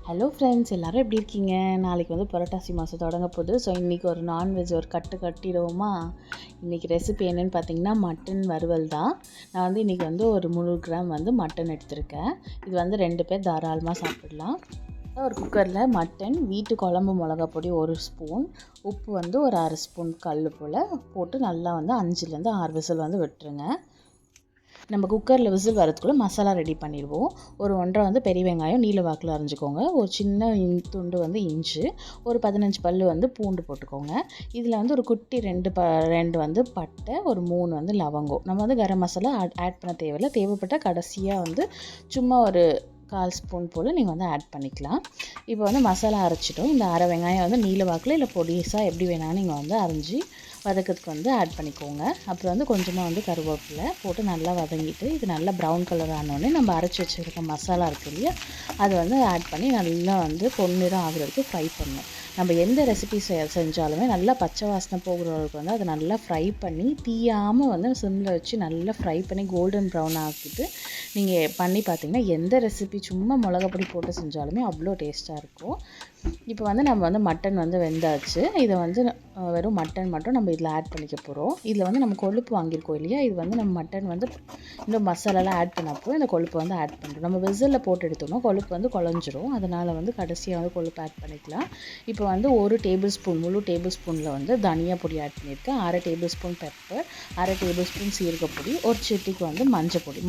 Hello friends, எல்லோரும் எப்படி இருக்கீங்க? நாளைக்கு வந்து புரட்டாசி மாதம் தொடங்க போகுது. ஸோ இன்றைக்கி ஒரு நான்வெஜ் ஒரு கட்டிடுவோமா? இன்றைக்கி ரெசிபி என்னென்னு பார்த்தீங்கன்னா மட்டன் வறுவல் தான். நான் வந்து இன்றைக்கி வந்து ஒரு 300 கிராம் வந்து மட்டன் எடுத்திருக்கேன். இது வந்து 2 பேர் தாராளமாக சாப்பிடலாம். ஒரு குக்கரில் மட்டன், வீட்டு குழம்பு மிளகா பொடி 1 ஸ்பூன், உப்பு வந்து ஒரு 1/2 ஸ்பூன் கல் போல் போட்டு நல்லா வந்து 5லேருந்து 6 விசில் வந்து விட்டுருங்க. நம்ம குக்கரில் விசில் வரதுக்குள்ளே மசாலா ரெடி பண்ணிடுவோம். ஒரு 1.5 வந்து பெரிய வெங்காயம் நீல வாக்கில் அரைஞ்சிக்கோங்க. ஒரு சின்ன துண்டு வந்து இஞ்சி, ஒரு 15 பல் வந்து பூண்டு போட்டுக்கோங்க. இதில் வந்து ஒரு குட்டி 2 வந்து பட்டை, ஒரு 3 வந்து லவங்கம். நம்ம வந்து கரம் மசாலா ஆட் பண்ண தேவையில்லை. தேவைப்பட்டால் கடைசியாக வந்து சும்மா ஒரு 1/4 ஸ்பூன் போல் நீங்கள் வந்து ஆட் பண்ணிக்கலாம். இப்போ வந்து மசாலா அரைச்சிட்டோம். இந்த அரை வெங்காயம் வந்து நீல வாக்கில் இல்லை பொடிசாக எப்படி வேணாலும் நீங்கள் வந்து அரைஞ்சி வதக்கிறதுக்கு வந்து ஆட் பண்ணிக்கோங்க. அப்புறம் வந்து கொஞ்சமாக வந்து கருவேப்பிலை போட்டு நல்லா வதங்கிட்டு இது நல்லா ப்ரௌன் கலர் ஆனோடனே நம்ம அரைச்சி வச்சுருக்க மசாலா இருக்குது இல்லையா, அதை வந்து ஆட் பண்ணி நல்லா வந்து பொன்னிறம் ஆகுறதுக்கு ஃப்ரை பண்ணணும். நம்ம எந்த ரெசிபி செஞ்சாலுமே நல்லா பச்சை வாசனை போகிறவங்களுக்கு வந்து அதை நல்லா ஃப்ரை பண்ணி தீயாமல் வந்து சிம்மில் வச்சு நல்லா ஃப்ரை பண்ணி கோல்டன் ப்ரௌன் ஆக்கிட்டு நீங்கள் பண்ணி பார்த்தீங்கன்னா எந்த ரெசிபி சும்மா மிளகாப்பொடி போட்டு செஞ்சாலுமே அவ்வளோ டேஸ்ட்டாக இருக்கும். இப்போ வந்து நம்ம வந்து மட்டன் வந்து வெந்தாச்சு. இதை வந்து வெறும் மட்டன் மட்டும் நம்ம இதில் ஆட் பண்ணிக்க போகிறோம். இதில் வந்து நம்ம கொழுப்பு வாங்கியிருக்கோம் இல்லையா, இது வந்து நம்ம மட்டன் வந்து இன்னும் மசாலாலாம் ஆட் பண்ணப்போ இந்த கொழுப்பு வந்து ஆட் பண்ணுறோம். நம்ம விசிலில் போட்டு எடுத்தோம்னா கொழுப்பு வந்து குழஞ்சிரும். அதனால் வந்து கடைசியாக வந்து கொழுப்பு ஆட் பண்ணிக்கலாம். இப்போ வந்து 1 டேபிள் ஸ்பூன் முழு டேபிள் ஸ்பூனில் வந்து தனியா பொடி ஆட் பண்ணியிருக்கேன். 1/2 tablespoon pepper, 1/2 tablespoon சீரகப்பொடி, ஒரு சிட்டிக்கு வந்து மஞ்சள் பொடி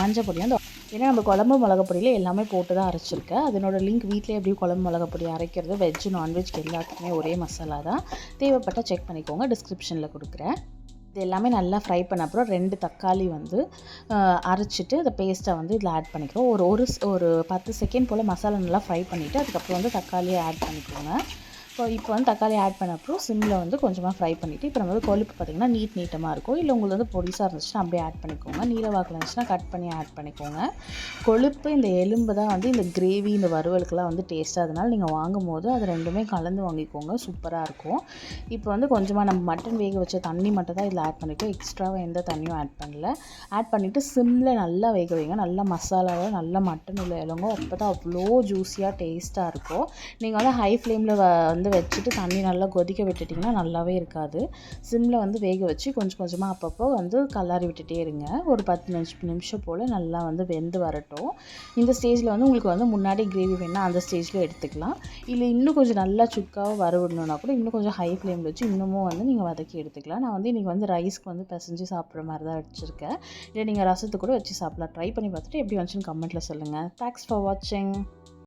வந்து ஏன்னா நம்ம குழம்பு மிளகாப்பொடியில் எல்லாமே போட்டு தான் அரைச்சிருக்கேன். அதனோட லிங்க் வீட்டிலே எப்படி குழம்பு மிளகாப்பொடி அரைக்கிறது வெஜ் நான்வெஜ் எல்லாத்துக்குமே ஒரே மசாலா தான். தேவைப்பட்டால் செக் பண்ணிக்கோங்க, டிஸ்கிரிப்ஷனில் கொடுக்குறேன். இது எல்லாமே நல்லா ஃப்ரை பண்ண அப்புறம் 2 தக்காளி வந்து அரைச்சிட்டு அந்த பேஸ்ட்டை வந்து இதில் ஆட் பண்ணிக்கிறோம். ஒரு 10 செகண்ட் போல் மசாலா நல்லா ஃப்ரை பண்ணிவிட்டு அதுக்கப்புறம் வந்து தக்காளியை ஆட் பண்ணிக்கோங்க. இப்போ வந்து தக்காளி ஆட் பண்ண அப்புறம் சிம்மில் வந்து கொஞ்சமாக ஃப்ரை பண்ணிவிட்டு இப்போ நம்ம வந்து கொழுப்பு பார்த்திங்கன்னா நீட்டமாக இருக்கும். இல்லை உங்களுக்கு வந்து பொடிசாக இருந்துச்சுன்னா அப்படியே ஆட் பண்ணிக்கோங்க. நீல வாக்கில் இருந்துச்சுன்னா கட் பண்ணி ஆட் பண்ணிக்கோங்க. கொழுப்பு இந்த எலும்பு தான் வந்து இந்த கிரேவி இந்த வறுவலுக்கெல்லாம் வந்து டேஸ்ட்டாக, அதனால் நீங்கள் வாங்கும் போது அது ரெண்டுமே கலந்து வாங்கிக்கோங்க, சூப்பராக இருக்கும். இப்போ வந்து கொஞ்சமாக நம்ம மட்டன் வேக வச்ச தண்ணி மட்டும் தான் இதில் ஆட் பண்ணிக்கோ, எக்ஸ்ட்ராவாக எந்த தண்ணியும் ஆட் பண்ணல. ஆட் பண்ணிவிட்டு சிம்மில் நல்லா வேக வைங்க. நல்லா மசாலாவை நல்லா மட்டன் உள்ள இலங்கும். அப்போ தான் அவ்வளோ ஜூஸியாக டேஸ்ட்டாக இருக்கும். நீங்கள் வந்து ஹை ஃப்ளேமில் வந்து வச்சுட்டு தண்ணி நல்லா கொதிக்க விட்டுட்டிங்கன்னா நல்லாவே இருக்காது. சிம்மில் வந்து வேக வச்சு கொஞ்சமாக அப்பப்போ வந்து கலாரி விட்டுட்டே இருங்க. ஒரு 10 நிமிஷம் போல் நல்லா வந்து வெந்து வரட்டும். இந்த ஸ்டேஜில் வந்து உங்களுக்கு வந்து முன்னாடி கிரேவி வேணால் அந்த ஸ்டேஜில் எடுத்துக்கலாம். இல்லை இன்னும் கொஞ்சம் நல்லா சுக்காக வரவிடணுன்னா கூட இன்னும் கொஞ்சம் ஹை ஃப்ளேமில் வச்சு இன்னமும் வந்து நீங்கள் வதக்கி எடுத்துக்கலாம். நான் வந்து இன்றைக்கி வந்து ரைஸ்க்கு வந்து பிசைஞ்சு சாப்பிட்ற மாதிரி தான் வச்சுருக்கேன். இல்லை நீங்கள் ரசத்துக்கு கூட வச்சு சாப்பிட்லாம். ட்ரை பண்ணி பார்த்துட்டு எப்படி வந்துச்சுன்னு கமெண்ட்டில் சொல்லுங்கள். தேங்க்ஸ் ஃபார் வாட்சிங்.